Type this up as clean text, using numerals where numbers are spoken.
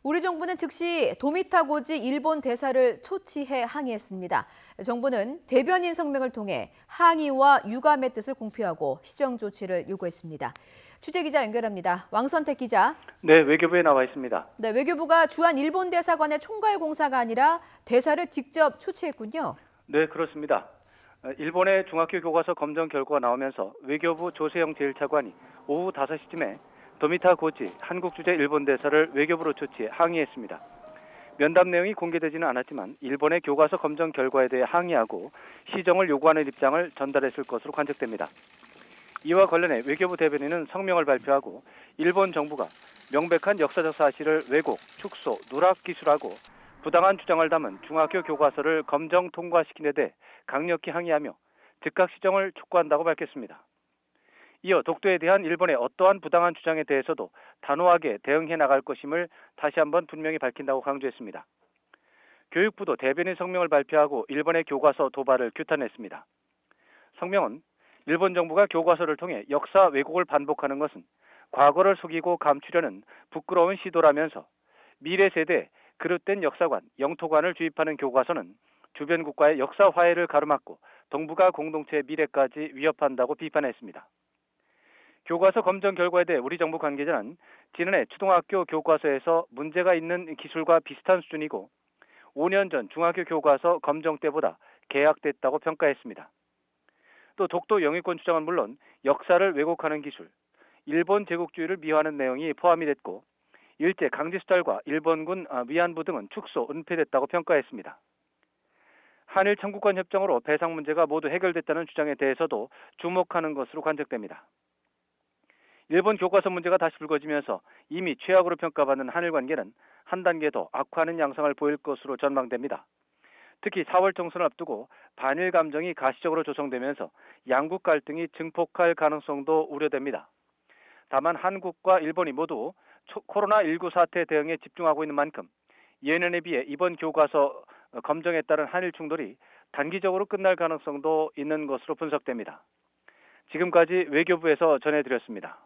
우리 정부는 즉시 도미타고지 일본 대사를 초치해 항의했습니다. 정부는 대변인 성명을 통해 항의와 유감의 뜻을 공표하고 시정 조치를 요구했습니다. 취재기자 연결합니다. 왕선택 기자. 네, 외교부에 나와 있습니다. 네, 외교부가 주한 일본 대사관의 총괄 공사가 아니라 대사를 직접 초치했군요. 네, 그렇습니다. 일본의 중학교 교과서 검정 결과가 나오면서 외교부 조세영 제1차관이 오후 5시쯤에 도미타 고지 한국 주재 일본 대사를 외교부로 초치해 항의했습니다. 면담 내용이 공개되지는 않았지만 일본의 교과서 검정 결과에 대해 항의하고 시정을 요구하는 입장을 전달했을 것으로 관측됩니다. 이와 관련해 외교부 대변인은 성명을 발표하고 일본 정부가 명백한 역사적 사실을 왜곡, 축소, 누락 기술하고 부당한 주장을 담은 중학교 교과서를 검정 통과시킨 데 대해 강력히 항의하며 즉각 시정을 촉구한다고 밝혔습니다. 이어 독도에 대한 일본의 어떠한 부당한 주장에 대해서도 단호하게 대응해 나갈 것임을 다시 한번 분명히 밝힌다고 강조했습니다. 교육부도 대변인 성명을 발표하고 일본의 교과서 도발을 규탄했습니다. 성명은 일본 정부가 교과서를 통해 역사 왜곡을 반복하는 것은 과거를 속이고 감추려는 부끄러운 시도라면서 미래 세대에 그릇된 역사관, 영토관을 주입하는 교과서는 주변 국가의 역사 화해를 가로막고 동북아 공동체의 미래까지 위협한다고 비판했습니다. 교과서 검정 결과에 대해 우리 정부 관계자는 지난해 초등학교 교과서에서 문제가 있는 기술과 비슷한 수준이고 5년 전 중학교 교과서 검정 때보다 개약됐다고 평가했습니다. 또 독도 영유권 주장은 물론 역사를 왜곡하는 기술, 일본 제국주의를 미화하는 내용이 포함이 됐고 일제 강제수탈과 일본군 위안부 등은 축소, 은폐됐다고 평가했습니다. 한일 청구권 협정으로 배상 문제가 모두 해결됐다는 주장에 대해서도 주목하는 것으로 관측됩니다. 일본 교과서 문제가 다시 불거지면서 이미 최악으로 평가받는 한일 관계는 한 단계 더 악화하는 양상을 보일 것으로 전망됩니다. 특히 4월 총선을 앞두고 반일 감정이 가시적으로 조성되면서 양국 갈등이 증폭할 가능성도 우려됩니다. 다만 한국과 일본이 모두 코로나19 사태 대응에 집중하고 있는 만큼 예년에 비해 이번 교과서 검정에 따른 한일 충돌이 단기적으로 끝날 가능성도 있는 것으로 분석됩니다. 지금까지 외교부에서 전해드렸습니다.